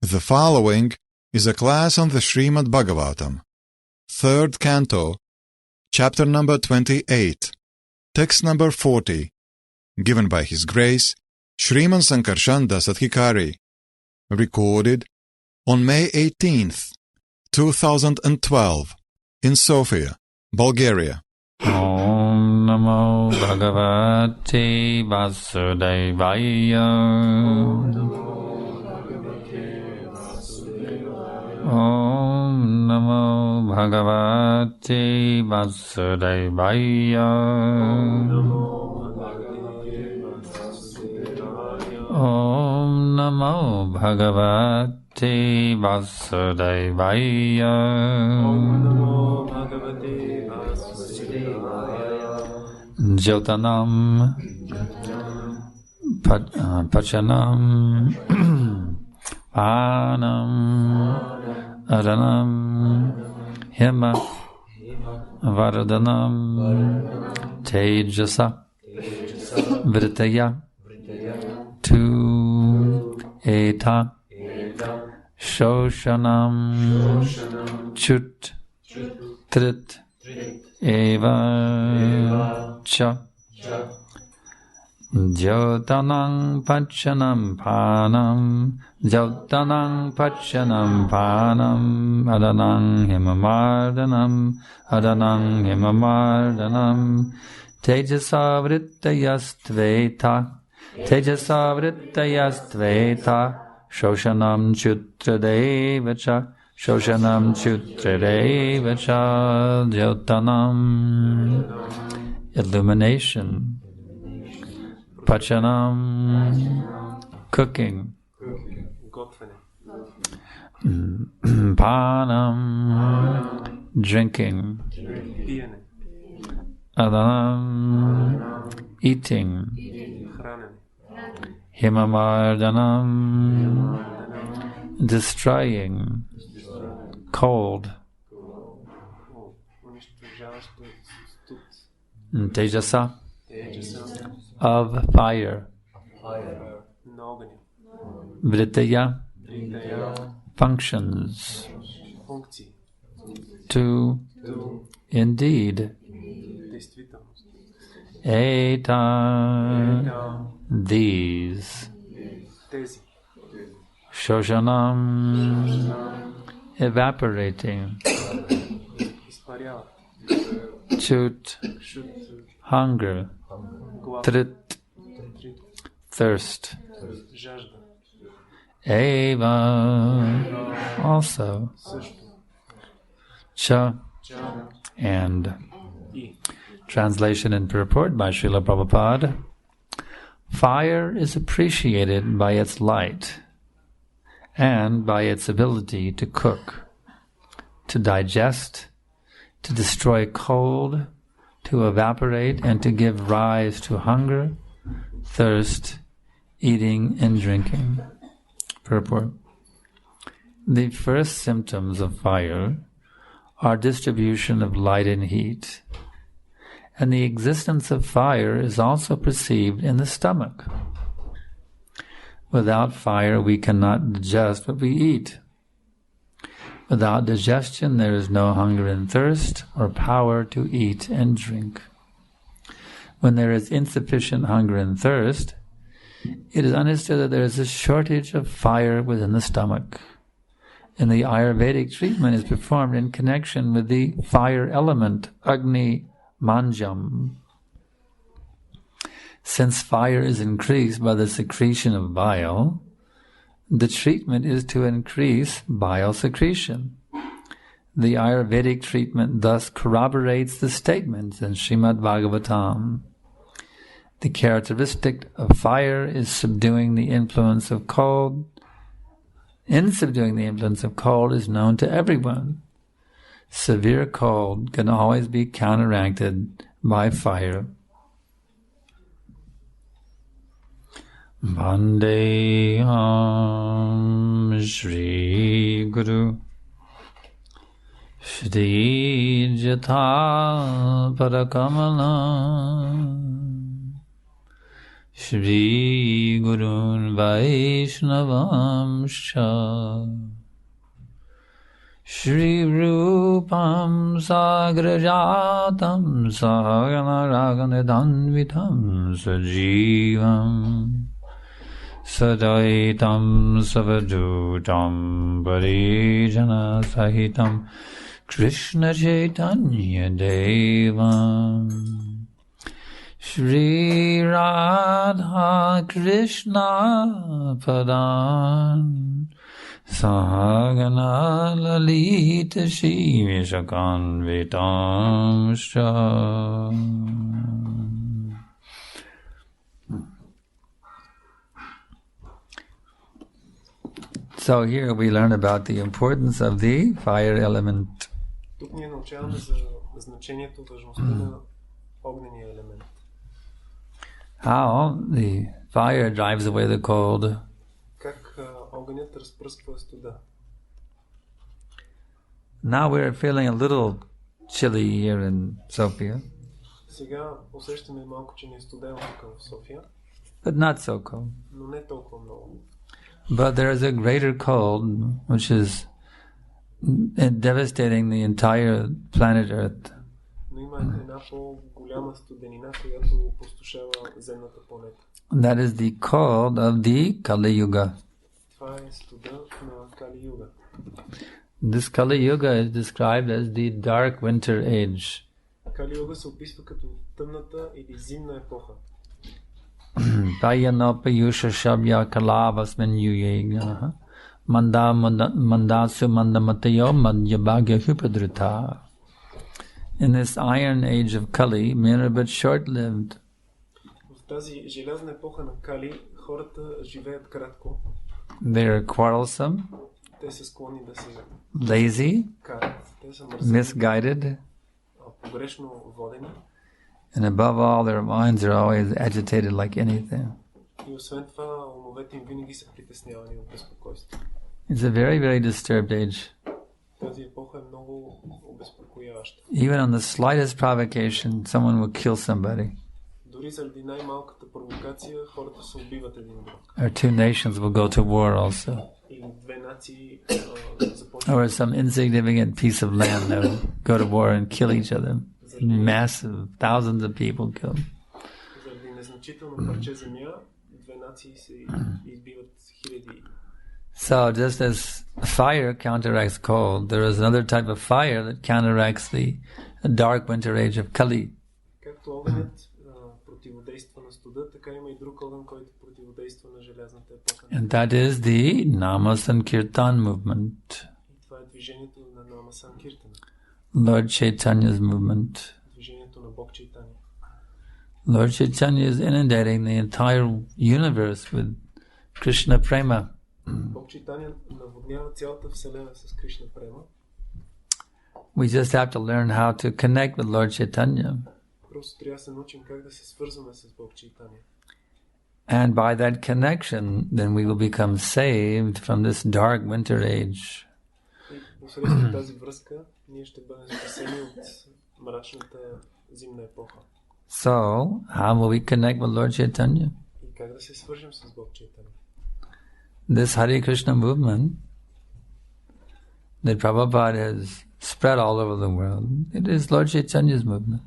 The following is a class on the Srimad Bhagavatam, 3rd Canto, Chapter number 28, Text number 40, given by His Grace, Shriman Sankarshan Das Adhikari, recorded on May 18th, 2012, in Sofia, Bulgaria. Om Namo Bhagavate Vasudevaya. Om Namo Bhagavate Vasudevaya. Om Namo Bhagavate Vasudevaya. Jyotanam Pachanam Panam Aranam Hima Varadanam Tejasa Vritaya Tu Eta Shoshanam Chut Trit Eva Cha Jyotanang Pachanam Panam Jyotanang Pachanam Panam Adanang Himamardanam Tejasa Vrittayastveta Shoshanam Chutradevacha Shoshanam Chutradevacha Jyotanam illumination, Pachanam cooking, Panam drinking, Adanam eating, Himamardanam destroying, cold, Tejasa of fire, Vrittaya functions, to indeed, Eta these, Shoshanam evaporating, Chut hunger, Trit thirst, Eva also, Cha and. Translation and purport by Srila Prabhupada. Fire is appreciated by its light and by its ability to cook, to digest, to destroy cold, to evaporate, and to give rise to hunger, thirst, eating, and drinking. Purport. The first symptoms of fire are distribution of light and heat, and the existence of fire is also perceived in the stomach. Without fire, we cannot digest what we eat. Without digestion, there is no hunger and thirst or power to eat and drink. When there is insufficient hunger and thirst, it is understood that there is a shortage of fire within the stomach. And the Ayurvedic treatment is performed in connection with the fire element, Agni Manjam. Since fire is increased by the secretion of bile, the treatment is to increase bile secretion. The Ayurvedic treatment thus corroborates the statements in Srimad Bhagavatam. The characteristic of fire is subduing the influence of cold. In subduing the influence of cold is known to everyone. Severe cold can always be counteracted by fire. Vandeham Shri Guru Shri Jatha Parakamala Shri Gurun Vaishnavamscha Shri Rupam Sagrajatam Sahagana Raganidhanvitam Sajivam Sadaitam Savadutam Parijana Sahitam Krishna Chaitanya Devam Shri Radha Krishna Padan Sahagana Lalita Shri Vishakanvitamscha. So here we learn about the importance of the fire element. Тук ние научаваме за значението, важността на огнения елемент. How the fire drives away the cold. Как огънят разпръсква студа. Now we're feeling a little chilly here in Sofia. Сега усещаме малко, че ни е студено тук в София. But not so cold. Но не толкова много. But there is a greater cold which is devastating the entire planet Earth. Но има една по-голяма студенина, която опустошава земната планета. That is the cold of the Kali Yuga. Това е студа на Кали Юга. This Kali Yuga is described as the dark winter age. Кали Юга се описва като тъмната или зимна епоха. Payanopa Yusha Shabya Kalavasmin Yuyega Mandasu Mandamatayo Madhyabhagya Hupadrita. In this iron age of Kali, men are but short-lived. В тази желязна епоха на Кали хората живеят кратко. They are quarrelsome, Те са склонни да се lazy, карат. Те са мързели, misguided, погрешно водени. and above all, their minds are always agitated like anything. И освен това, умовете им винаги са притеснявани от безпокойство. It's a very, very disturbed age. Тази епоха е много обезпокояваща. Even on the slightest provocation, someone will kill somebody. Дори заради най-малката провокация, хората се убиват един друг. Or two nations will go to war also. Или две нации започват. Or some insignificant piece of land that will go to war and kill each other. Massive, thousands of people killed. Заради незначително парче земя, две нации се избиват хиляди. So just as fire counteracts cold, there is another type of fire that counteracts the dark winter age of Kali. Както огънят противодейства на студа, така има и друг огън, който противодейства на желязната епоха. And that is the Nama Sankirtan movement. И това е движението на Нама Санкиртана. Lord Chaitanya's movement. Движението на Бог Чайтания. Lord Chaitanya is inundating the entire universe with Krishna Prema. Бог Чайтания наводнява цялата вселена с Кришна Према. We just have to learn how to connect with Lord Chaitanya. Просто трябва да се научим как да се свързваме с Бог Чайтания. And by that connection, then we will become saved from this dark winter age. И посредством тази връзка ние ще бъдем спасени от мрачната зимна епоха. So, how will we connect with Lord Chaitanya? И как да се свържем с Бог Чайтания? This Hare Krishna movement that Prabhupada has spread all over the world, it is Lord Chaitanya's movement.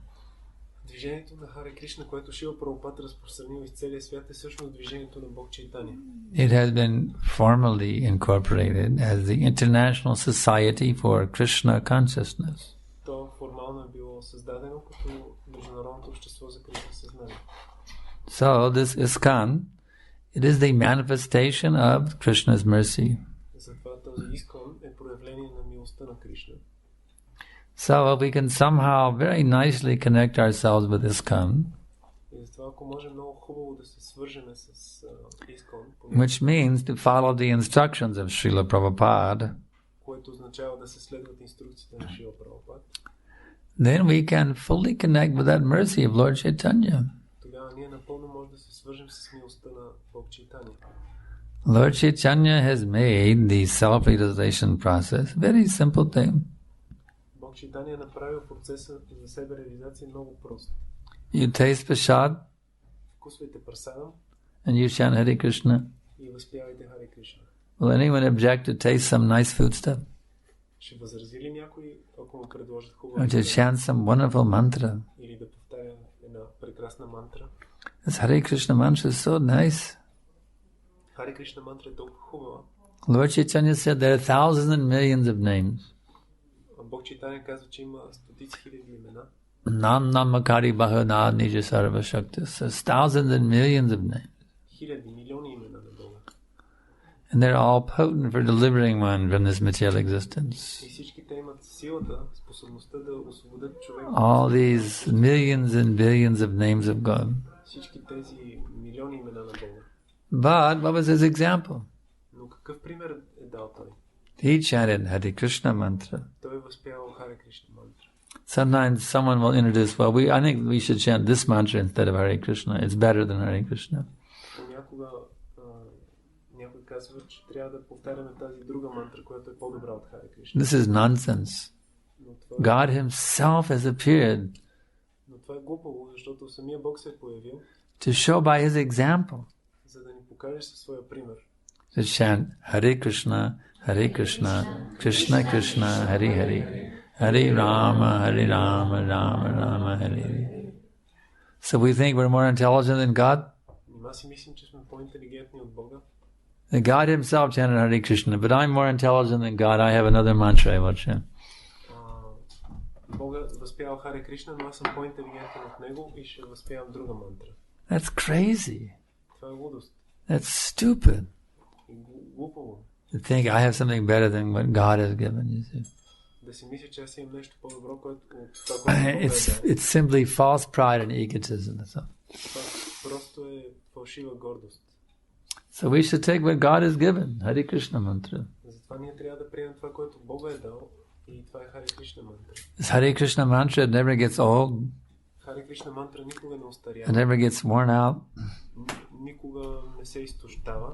Движението на Харе Кришна, което Шила Прабхупад разпространил из целия свят, е всъщност движението на Бог Чайтания. It has been formally incorporated as the International Society for Krishna Consciousness. То формално е било създадено като Международното общество за Кришна съзнание. So this ISKCON, it is the manifestation of Krishna's mercy. Затова този искон е проявление на милостта на Кришна. So we can somehow very nicely connect ourselves with ISKCON, И затова ако може много хубаво да се свържеме с искон, which means to follow the instructions of Srila Prabhupada, което означава да се следват инструкциите на Шила Прабхупад, then we can fully connect with that mercy of Lord Chaitanya. тогава ние напълно може да се свържем с милостта на Бог Чайтания. Lord Chaitanya has made the self-realization process a very simple thing. Бог Чайтания направил процеса за себе реализация много прост. You taste prasad, вкусвайте прасадам and you chant Hare Krishna. и възпявайте Харе Кришна. Will anyone object to taste some nice food stuff? Ще възрази ли някой, ако му предложат Or хубава to chant some wonderful mantra? или да повтаря една прекрасна мантра? This Hare Krishna mantra is so nice. Харе Кришна мантра е толкова хубава. Lord Chaitanya said there are thousands and millions of names. Бог Чайтаня казва, че има стотици хиляди имена. Nam namakari bahana nija sarva shakti. So it's thousands and millions of names. Хиляди, милиони имена на Бога. And they're all potent for delivering one from this material existence. И всички те имат силата, способността да освободят човека. All these millions and billions of names of God. Всички тези милиони имена на Бога. But what was his example? Но какъв пример е дал той? He chanted Hare Krishna mantra. Той е възпявал Харе Кришна мантра. Sometimes someone will introduce, well, I think we should chant this mantra instead of Hare Krishna. It's better than Hare Krishna. Понякога някой казва, че трябва да повтаряме тази друга мантра, която е по-добра от Харе Кришна. This is nonsense. God himself has appeared Но това е глупаво, защото самия Бог се е появил, to show by his example, за да ни покаже със своя пример. to chant Hare Krishna, Krishna Krishna, Hare Hare, Hare Rama, Rama Rama, Hare Hare. So we think we're more intelligent than God? Нима си мислим, че сме по-интелигентни от Бога? The God himself chanted Hare Krishna, but I'm more intelligent than God. I have another mantra I will chant. Бога възпява Харе Кришна, но аз съм по-интелигентен от него и ще възпявам друга мантра. That's crazy. Това е лудост. That's stupid. И глупаво. To think I have something better than what God has given you. See? Да си мисля, че аз имам нещо по-добро, което от това, което It's simply false pride and egotism. That's all. Това просто е фалшива гордост. So we should take what God has given, Hare Krishna mantra. Затова ние трябва да приемем това, което Бога е дал, и това е Харе Кришна мантра. This Hare Krishna mantra never gets old. Харе Кришна мантра никога не It остарява. never gets worn out. Никога не се изтощава.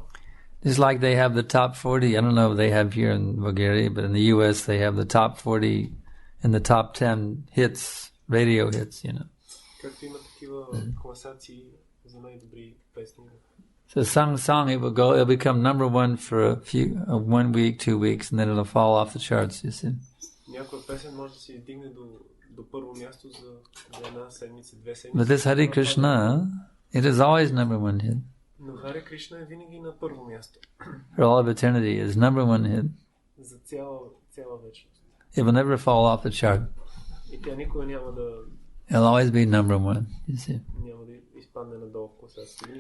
Just like they have the top 40, I don't know if they have here in Bulgaria, but in the US they have the top 40 and the top 10 hits, radio hits, you know. Както има такива класации за най-добри песни. So song it'll become number one for a few, 1 week, 2 weeks, and then it'll fall off the charts, you see. Някоя песен може да се издигне до първо място за една седмица, две седмици. But this Hare Krishna, it is always number one hit. Но Харе Кришна е винаги на първо място. For all of eternity is number one hit. За цяла вечност. It will never fall off the chart. И тя никога няма да... It'll always be number one, you see. Няма да изпадне надолу в класацията.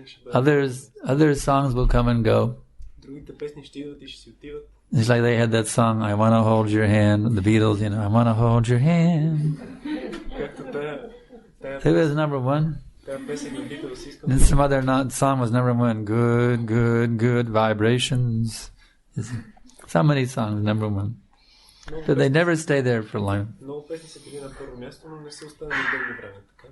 Other songs will come and go. Другите песни ще идват и ще си отиват. It's like they had that song, I Want to Hold Your Hand, the Beatles, you know, I want to hold your hand. Както It was number one. тая песен на Beatles искам... And some other song was number one, good vibrations. So many songs, number one. But they never stay there for long. Много песни са били на първо място, но не са останали дълго време, така?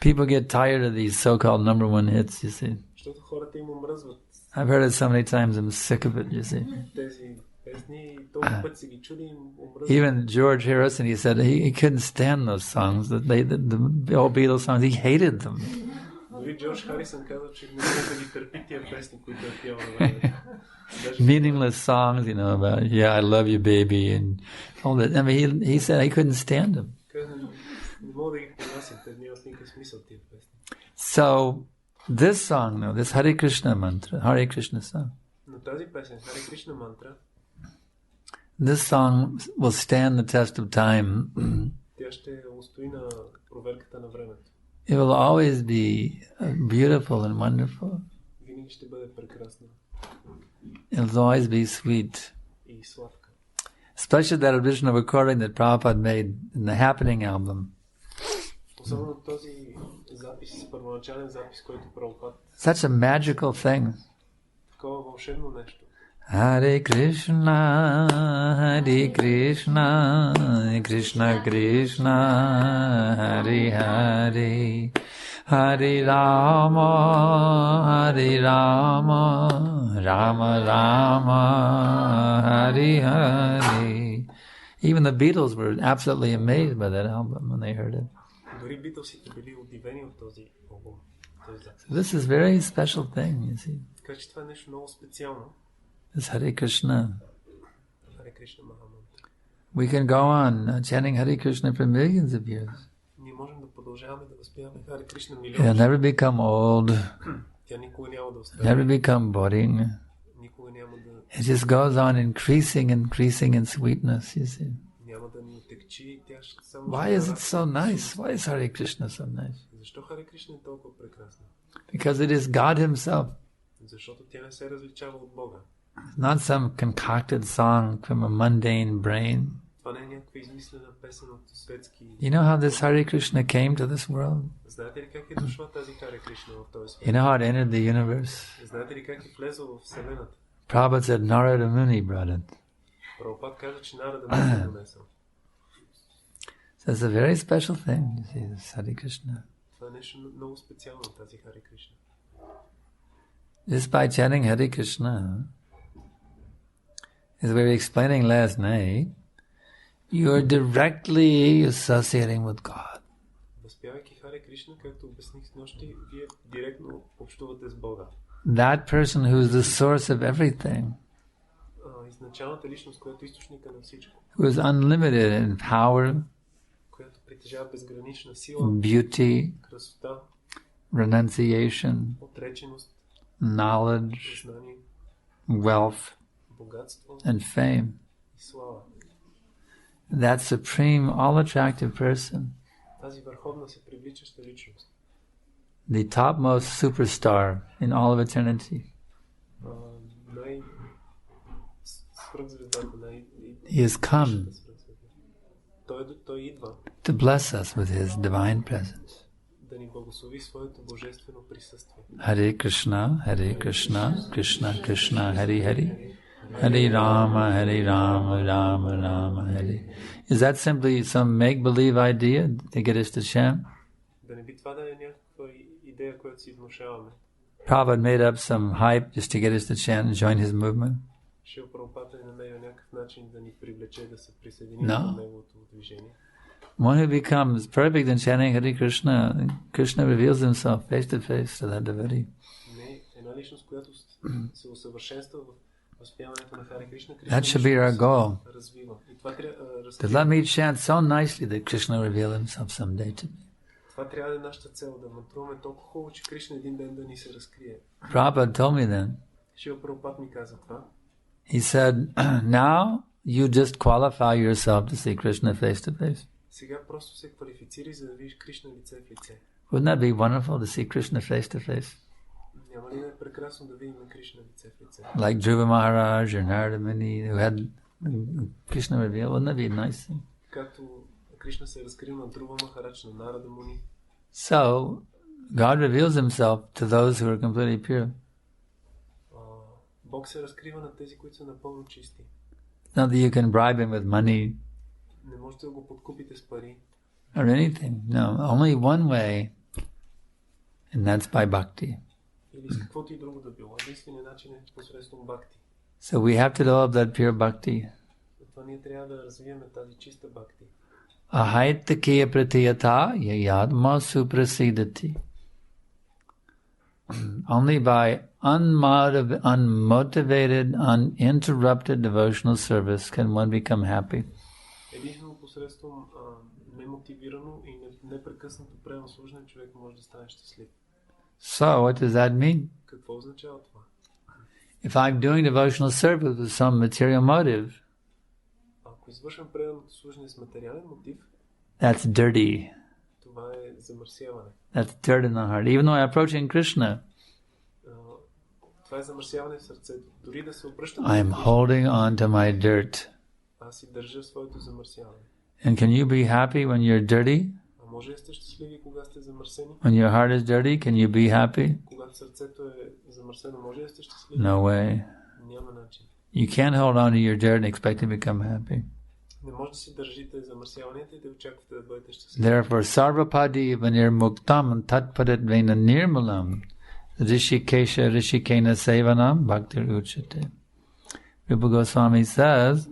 People get tired of these so-called number one hits, you see. Защото хората им омръзват I've heard it so many times, I'm sick of it, you see. тези песни, толкова път се ги чули, им омръзват. Even George Harrison, he said he couldn't stand those songs, the old Beatles songs, he hated them. Дори Джордж Харисън каза, че не може да ги търпи тия песни, които е пял на време. Meaningless songs, you know, about, yeah, I love you, baby, and all that. I mean, he said he couldn't stand them. Не мога да ги понасям, те нямат никакъв смисъл тия песни. So, this song, though, this Hare Krishna mantra, Hare Krishna song, Но тази песен, Харе Кришна мантра, this song will stand the test of time. тя ще устои на проверката на времето. It will always be beautiful and wonderful. Винаги ще бъде прекрасна It will always be sweet. и сладка. Especially that original recording that Prabhupada made in the Happening album. Особено този запис, първоначален запис, който Прабхупад. Such a magical thing. Такова вълшебно нещо. Hare Krishna, Krishna Krishna, Hare Hare, Hare Rama, Rama Rama, Hare Hare. Even the Beatles were absolutely amazed by that album when they heard it. Дори Битълсите били удивени от този албум. този запис. This is a very special thing, you see. Така че това е нещо много специално. This Hare Krishna. Харе Кришна Махамантра. We can go on chanting Hare Krishna for millions of years. Ние можем да продължаваме да възпяваме Харе Кришна It'll милиони. never become old, Тя никога няма да остане. never become boring. Никога няма да... It just goes on increasing in sweetness, you see. Няма да ни отекчи. Тя ще само... Why is it so nice? Why is Hare Krishna so nice? Защо Харе Кришна е толкова прекрасна? Because it is God Himself. Защото тя не се различава от Бога. It's not some concocted song from a mundane brain. Това не е някаква измислена песен от светски... You know how this Hare Krishna came to this world? Знаете ли как е дошла тази Харе Кришна в този свят? You know how it entered the universe? Знаете ли как е влезла в Вселената? Prabhupada said Narada Muni brought it. Прабхупад каза, че Нарада му е донесъл. So it's a very special thing, you see, this Hare Krishna. Това е нещо много специално, тази Харе Кришна. Just by chanting Hare Krishna, as we were explaining last night, you are directly associating with God. Възпявайки Харе Кришна, както обясних с нощи, вие директно общувате с Бога. That person who is the source of everything, Изначалната личност, която е източника на всичко, who is unlimited in power, която притежава безгранична сила, beauty, красота, renunciation, отреченост, knowledge, знание, wealth, богатство and fame. и слава. That supreme, all-attractive person, Тази върховна се привличаща личност, the topmost superstar in all of eternity. Свръхзвездата, He has come той идва to bless us with His divine presence. да ни благослови своето божествено присъствие. Hare Krishna, Krishna Krishna, Hare Hare, Hare Rama, Rama Rama, Hare. Is that simply some make-believe idea to get us to chant? Да не би това да е някаква идея, която си внушаваме. Prabhupada made up some hype just to get us to chant and join his movement? Шрила Прабхупада е намерил някакъв начин да ни привлече да се присъединим към неговото движение. One who becomes perfect in chanting Hare Krishna, Krishna reveals himself face to face to that devotee. Не, една личност, която се усъвършенства в възпяването на Харе Кришна, That should be our goal. развива. И това To let me chant so nicely that Krishna reveal himself someday to me. Това трябва да е нашата цел, да мантруваме толкова хубаво, че Кришна един ден да ни се разкрие. Prabhupada told me then. Шрила Прабхупада ми каза това. He said, now you just qualify yourself to see Krishna face to face. Сега просто се квалифицири, за да видиш Кришна лице в лице. Wouldn't that be wonderful to see Krishna face to face? Няма ли да е прекрасно да видим Кришна лице в лице? Like Dhruva Maharaj or Narada Muni who had Krishna reveal. Wouldn't that be a nice thing? Както Кришна се е разкрил на Dhruva Maharaj, на Нарада Муни. So, God reveals himself to those who are completely pure. Бог се разкрива на тези, които са напълно чисти. Not that you can bribe him with money Не можете да го подкупите с пари. or anything. No, only one way, and that's by bhakti. Или с каквото и друго да било. Единственият начин е посредством бхакти. So we have to develop that pure bhakti. Затова ние трябва да развием тази чиста бхакти. Ahaitakya pratiyata yayadma suprasidati. Only by unmotivated, uninterrupted devotional service can one become happy. Единствено посредством немотивирано и непрекъснато предан служене човек може да стане щастлив. So, what does that mean? Какво означава това? If I'm doing devotional service with some material motive, ако извършвам преданото служене с материален мотив, that's dirty. това е замърсяване. That's dirt in the heart. Even though I'm approaching Krishna, това е замърсяване в сърцето. Дори да се обръщам, I'm holding on to my dirt. аз си държа своето замърсяване. And can you be happy when you're dirty? А може да сте щастливи, кога сте замърсени? When your heart is dirty, can you be happy? Когато сърцето е замърсено, може да сте щастливи? No way. Няма начин. You can't hold on to your dirt and expect to become happy. Не може да си държите замърсяванията и да очаквате да бъдете щастливи. Therefore, sarvapadi vanir muktam tatpadat vena nirmalam rishikesha rishikena sevanam bhaktir uchate. Rupa Goswami says,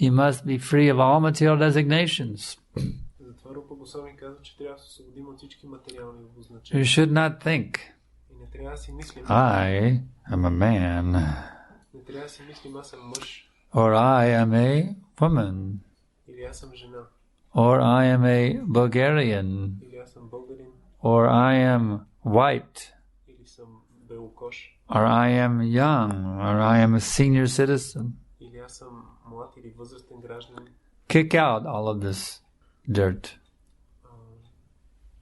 you must be free of all material designations. Затова Рупа пословник казва, че трябва да се освободим от всички материални You обозначения. should not think, И не трябва да си мислим. I am a man, Не трябва да си мислим, аз съм мъж. or I am a woman, Или аз съм жена. or I am a Bulgarian, Или аз съм българин. or I am white, Или съм белокош. or I am young, or I am a senior citizen. Или аз съм млад или възрастен гражданин. Kick out all of this dirt.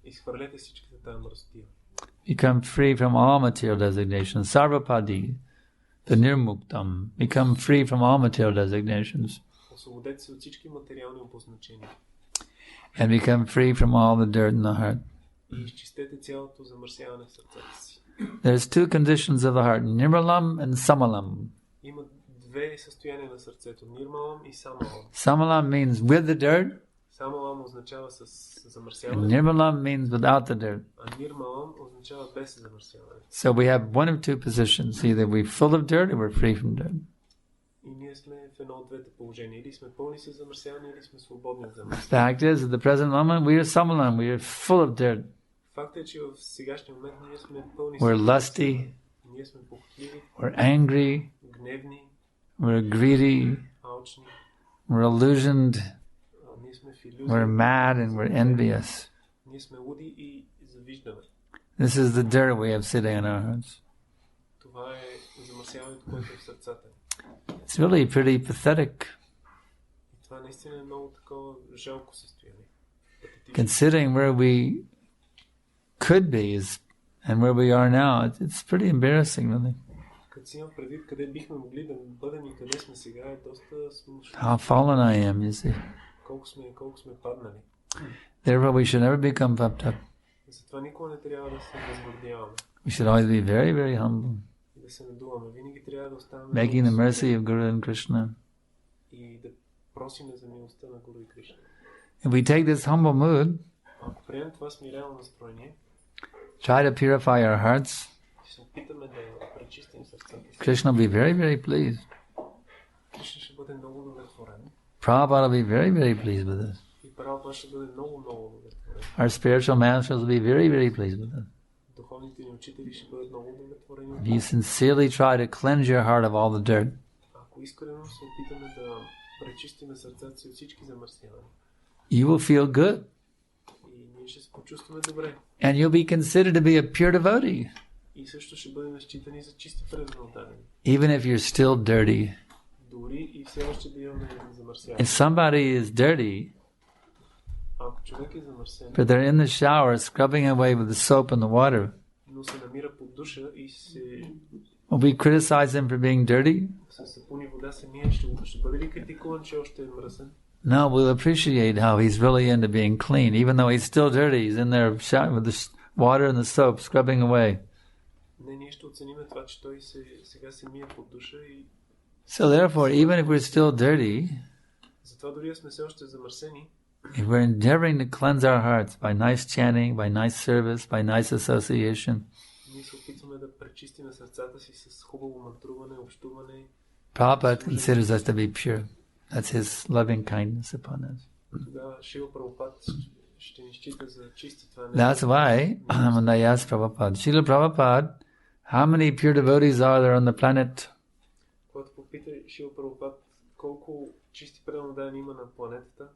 Изхвърлете всичките тази мръсотия. Become free from all material designations. Sarvapadi, the nirmuktam. Become free from all material designations. Освободете се от всички материални обозначения. And become free from all the dirt in the heart. И изчистете цялото замърсяване в сърцата си. There's two conditions of the heart, nirmalam and samalam. Има две състояния на сърцето. Нирмалам и самалам. Samalam means with the dirt, Самалам означава с and замърсяване, nirmalam means without the dirt. а нирмалам означава без замърсяване. So we have one of two positions. Either we're full of dirt or we're free from dirt. И ние сме в едно от двете положения. Или сме пълни с замърсяване, или сме свободни от The замърсяване. fact is, at the present moment, we are samalam. We are full of dirt. Факт е, че в сегашния момент ние сме пълни We're с lusty. Ние сме похотливи, We're angry. гневни, We're greedy. алчни. We're illusioned. Ние сме в We're илюзия. mad and we're envious. Ние сме луди и завиждаме. This is the dirt we have sitting in our hearts. Това е замърсяването, което е в сърцата. It's really pretty pathetic, И това наистина е много такова жалко състояние. Патетично. considering where we could be and where we are now. It's pretty embarrassing, really. Като си имам предвид къде бихме могли да бъдем и къде сме сега, е доста смешно. How fallen I am, you see. Колко сме паднали. Therefore, we should never become puffed up. Затова никога не трябва да се възвърдяваме We should always be very, very humble, и да се надуваме. Винаги трябва да оставаме begging the mercy of Guru and Krishna. и да просиме за милостта на Гуру и Кришна. If we take this humble mood, Ако приемем това смирено настроение, try to purify our hearts, ще се опитаме да пречистим сърцата си. Krishna will be very, very pleased. Кришна ще бъде много удовлетворен. Prabhupada will be very, very pleased with us. И Прабхупада ще бъде много удовлетворен. Our spiritual masters will be very, very pleased with us. Духовните ни учители ще бъдат много удовлетворени. If you sincerely try to cleanse your heart of all the dirt, Ако искрено се опитаме да пречистиме сърцата си от всички замърсявания, you will feel good. и ние ще се почувстваме добре. And you'll be considered to be a pure devotee, И също ще бъдем считани за чисти преданно отдадени. even if you're still dirty. Дори и все още да имаме замърсяване. If somebody is dirty, Ако човек е замърсен, but they're in the shower scrubbing away with the soap and the water, но се намира под душа и се will we criticize him for being dirty? със сапуни вода самия, ще бъде ли критикуван, че още е мръсен? No, we'll appreciate how he's really into being clean, even though he's still dirty. He's in there with the water and the soap, scrubbing away. Не, ние ще оцениме това, че той сега се мие под душа и So therefore, even if we're still dirty, затова дори да сме все още замърсени, if we're endeavoring to cleanse our hearts by nice chanting, by nice service, by nice association, ние се опитваме да пречистиме сърцата си с хубаво мантруване, общуване. Prabhupada considers us to be pure. That's his loving kindness upon us. Тогава Шила Прабхупад ще ни счита за чисти. Това не е. That's why when I asked Prabhupada, Srila Prabhupada, how many pure devotees are there on the planet? Когато попита Шила Прабхупад колко чисти преданодаяни има на планетата,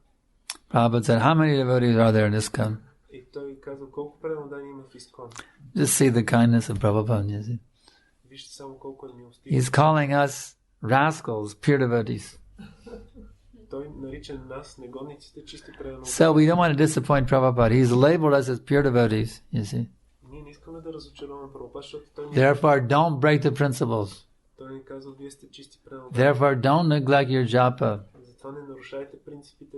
Prabhupada said, how many devotees are there in ISKCON? и той казва колко преданодаяни има в Искон. Just see the kindness of Prabhupada, you see. Вижте само колко е милостив. He's calling us rascals, pure devotees. Той нарича нас, негодниците, чисти преданодаяни. So we don't want to disappoint Prabhupada. He's labeled us as pure devotees, you see. Ние не искаме да разочароваме Прабхупад, защото той ни Therefore, don't break the principles. той ни казва, вие сте чисти преданодаяни. Therefore, don't neglect your japa. Затова не нарушайте принципите,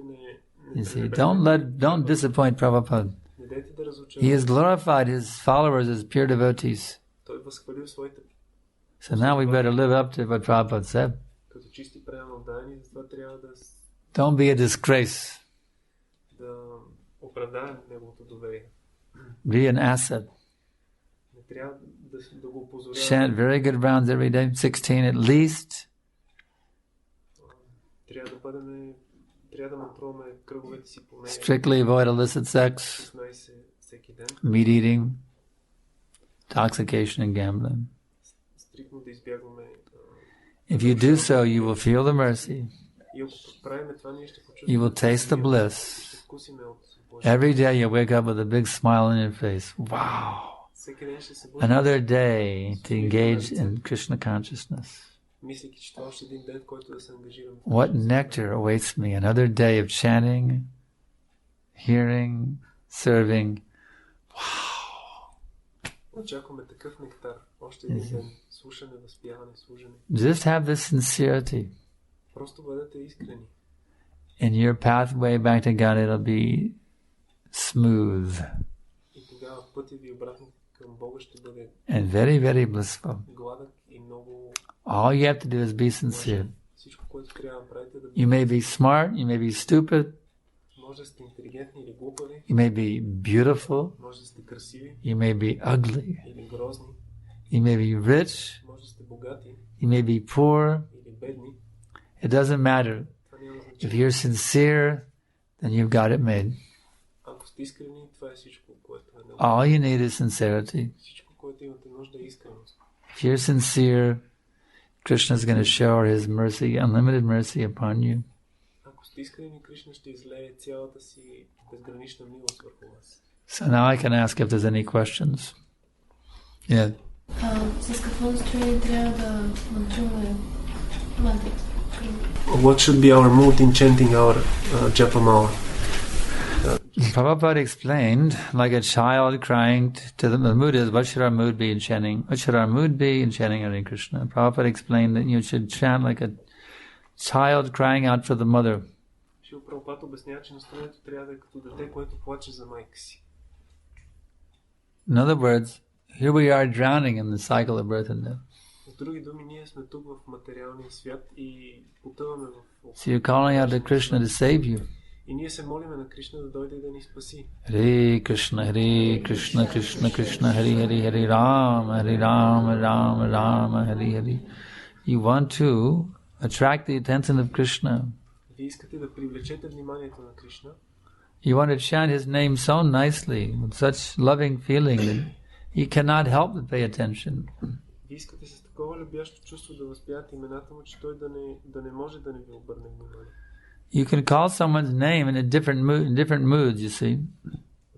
You see, don't disappoint Prabhupada. не дайте да He разочаровате. has glorified his followers as pure devotees. Той възхвалил своите So now we better live up to what Prabhupada said. като чисти преданодаяни, затова трябва Don't be a disgrace. да оправдаем неговото доверие. Be an asset. Не трябва да го опозоряваме. Chant very good rounds every day, 16 at least. Трябва да бъдем трябва да мантруваме кръговете си поне Strictly avoid illicit sex, 16 всеки ден. meat eating, intoxication and gambling. Стриктно да избягваме. If you do so, you will feel the mercy. И ако правим това, ние ще You почувстваме. will taste the bliss. Ще вкусиме от Божия. Every day you wake up with a big smile on your face. Wow! Всеки ден ще се бъде. Another day to engage in Krishna consciousness. Мислейки, че това още един ден, в който да се ангажираме. What nectar awaits me? Another day of chanting, hearing, serving. Wow! Очакваме такъв нектар. Още един ден. Слушане, възпяване, служене. Just have this sincerity. Просто бъдете искрени. In your pathway back to God, it'll be smooth И тогава пътя ви обратно към Бога ще бъде and very, very blissful. гладък и много. All you have to do is be sincere. Всичко, което трябва да правите, да You may be smart, you may be stupid, може да сте интелигентни или глупави, you may be beautiful, може да сте красиви you may be ugly, или грозни, you may be rich, може да сте богати you may be poor. или бедни. It doesn't matter. Това няма If значение. you're sincere, then you've got it made. Ако сте искрени, това е всичко, което е необходимо. All you need is sincerity. Всичко, което имате нужда е искреност. If you're sincere, Krishna is going to shower his mercy, unlimited mercy upon you. Ако сте искрени, Кришна ще излее цялата си безгранична милост върху вас. So now I can ask if there's any questions. Yeah. С какво настроение трябва да мантруваме мантрите? What should be our mood in chanting our Japamala? Prabhupada explained, like a child crying to the mood is, what should our mood be in chanting? What should our mood be in chanting Hare Krishna? Prabhupada explained that you should chant like a child crying out for the mother. Шил Прабхупад обяснява, че настроението трябва да е като дете, което плаче за майка си. In other words, here we are drowning in the cycle of birth and death. С други думи, ние сме тук в материалния свят и потъваме в... So you're calling out to Krishna to save you. И ние се молиме на Кришна да дойде и да ни спаси. Hare Krishna, Krishna Krishna, Hare Hare, Hare Rama, Rama Rama, Hare Hare. You want to attract the attention of Krishna. Вие искате да привлечете вниманието на Кришна. You want to chant his name so nicely, with such loving feeling that he cannot help but pay attention. Вие искате с такова любящо чувство да възпявате имената му, че той да не може да не ви обърне внимание. You can call someone's name in different moods, you see.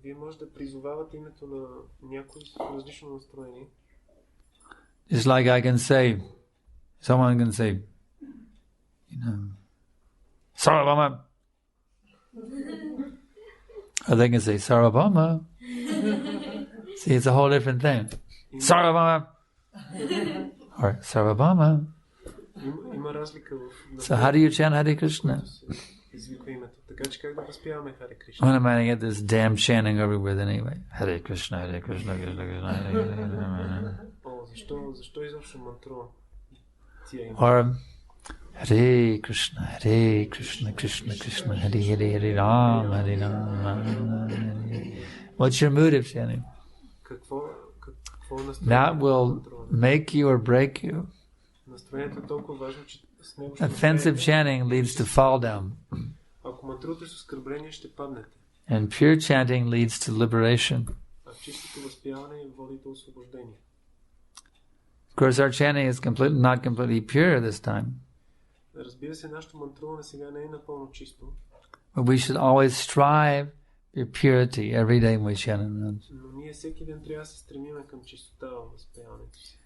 Вие може да призовавате името на някой с различно настроение. Just like I can say, someone can say, you know, Sarvabhauma. Or they can say, Sarvabhauma. See, it's a whole different thing. Sarvabhauma. Or Sarvabhauma. Има разлика в... So how do you chant Hare Krishna? Извиква името. Така че как да възпяваме Харе Кришна? What am I to get this damn chanting everywhere anyway? Hare Krishna, Hare Krishna, Krishna Krishna, Hare Hare. О, защо изобщо мантрувам тия имена? Or Hare Krishna, Krishna Krishna, Hare Hare, Hare Rama, Hare Rama. What's your mood of chanting? Какво настроението? That will make you or break you. Настроението е толкова важно, че с него Offensive chanting leads to fall down. Ако мантрувате с оскърбление, ще паднете. And pure chanting leads to liberation. А чистото възпяване води до освобождение. Of course, our chanting is not completely pure this time. Разбира се, нашето мантруване сега не е напълно чисто. But we should always strive for purity every day when we chant in rounds. Но ние всеки ден трябва да се стремиме към чистота във възпяването си.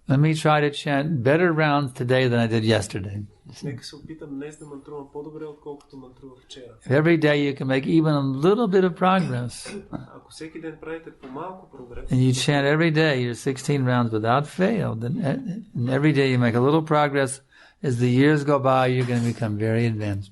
Let me try to chant better rounds today than I did yesterday. Нека се опитам днес да мантрувам по-добре, отколкото мантрувах вчера. If every day you can make even a little bit of progress, Ако всеки ден правите по-малко прогрес, and you chant every day your 16 rounds without fail, then and every day you make a little progress, as the years go by, you're going to become very advanced.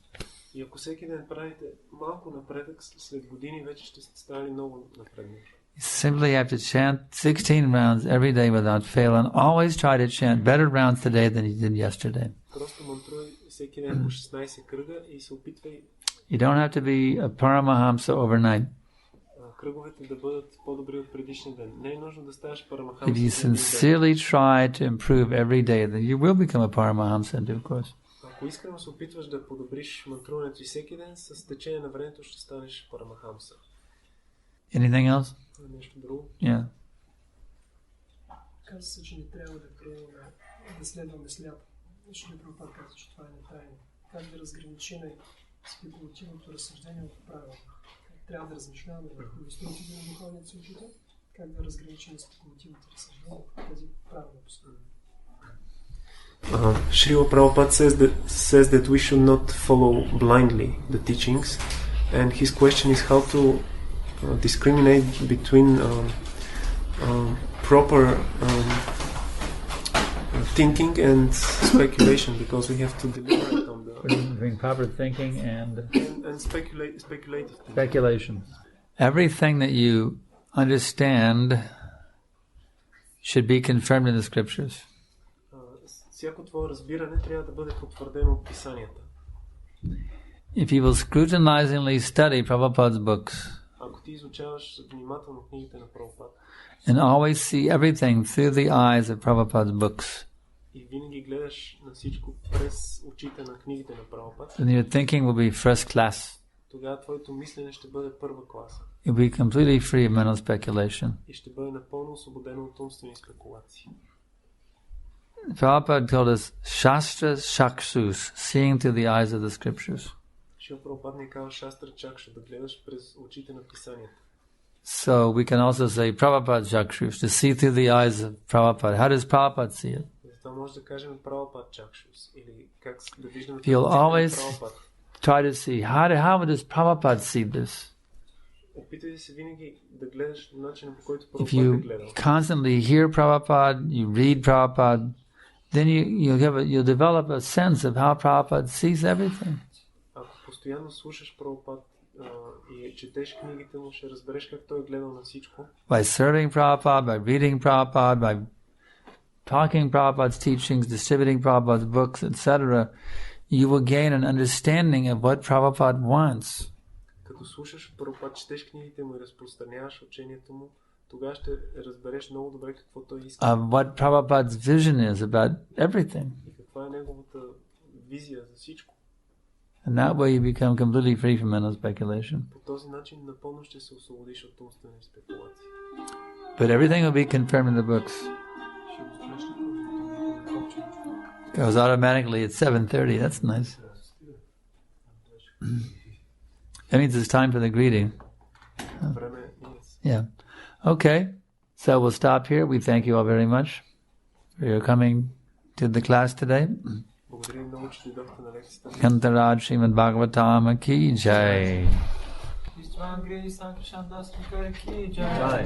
и ако всеки ден правите малко напредък, след години вече ще сте станали много напредни. You simply have to chant 16 rounds every day without fail, and always try to chant better rounds today than you did yesterday. Просто мантрувай всеки ден по 16 кръга и се опитвай You don't have to be a Paramahamsa overnight. кръговете да бъдат по-добри от предишния ден. Не е нужно да ставаш If парамахамса. you sincerely try to improve every day, then you will become a Paramahamsa in due course. Ако Ако искрено се опитваш да подобриш мантруването и всеки ден, с течение на времето ще станеш парамахамса. Anything else? Нещо друго? Yeah. Казва се, че не трябва да приемаме, да следваме сляпо. Защото Прабхупад казва, че това е нетайно. Как да разграничим спекулативното разсъждение от правилно? Трябва да размишляваме върху историята на духовният учител, как да разграничим спекулативното разсъждение от тези правилно постоянно. Srila Prabhupada says that we should not follow blindly the teachings, and his question is how to discriminate between proper thinking and speculation, because we have to deliberate on the Between proper thinking and speculative thinking. speculation. Everything that you understand should be confirmed in the scriptures. Всяко твое разбиране трябва да бъде потвърдено от писанията. If you will scrutinizingly study Prabhupada's books Ако ти изучаваш внимателно книгите на Прабхупад and always see everything through the eyes of Prabhupada's books, и винаги гледаш на всичко през очите на книгите на Прабхупад, then your thinking will be first class. тогава твоето мислене ще бъде първа класа It will be completely free of mental speculation. и ще бъде напълно освободено от умствени спекулации. Prabhupada told us, Shastra Shakshus, seeing through the eyes of the scriptures. Шрила Прабхупад ни казва Шастра Чакша, да гледаш през очите на писанията. So we can also say Prabhupada Shakshus, to see through the eyes of Prabhupada. How does Prabhupada see it? Затова може да кажем Прабхупад Чакшус, или как да виждаме You'll always Прабхупад. try to see, how does Prabhupada see this? Опитай се винаги да гледаш начина, по който If Прабхупад е you гледал. constantly hear Prabhupada, you read Prabhupada, then you'll develop a sense of how Prabhupada sees everything. Ако постоянно слушаш Прабхупад и четеш книгите му, ще разбереш как той е гледал на всичко. By serving Prabhupada, by reading Prabhupada, by talking Prabhupada's teachings, distributing Prabhupada's books, etc., you will gain an understanding of what Prabhupada wants. Като слушаш Прабхупад, четеш книгите му и разпространяваш учението му, тогава ще разбереш много добре какво той иска. Of what Prabhupada's vision is about everything. И каква е неговата визия за всичко. And that way you become completely free from mental speculation. По този начин напълно ще се освободиш от умствени спекулации. But everything will be confirmed in the books. It goes automatically at 7:30. That's nice. That means it's time for the greeting. Време е. Yeah. Okay. So we'll stop here. We thank you all very much for your coming to the class today. Благодаря много, че дойдохте на лекцията. Kantaraj Srimad Bhagavatam ki jai. Sankarshan Das Adhikari ki jai.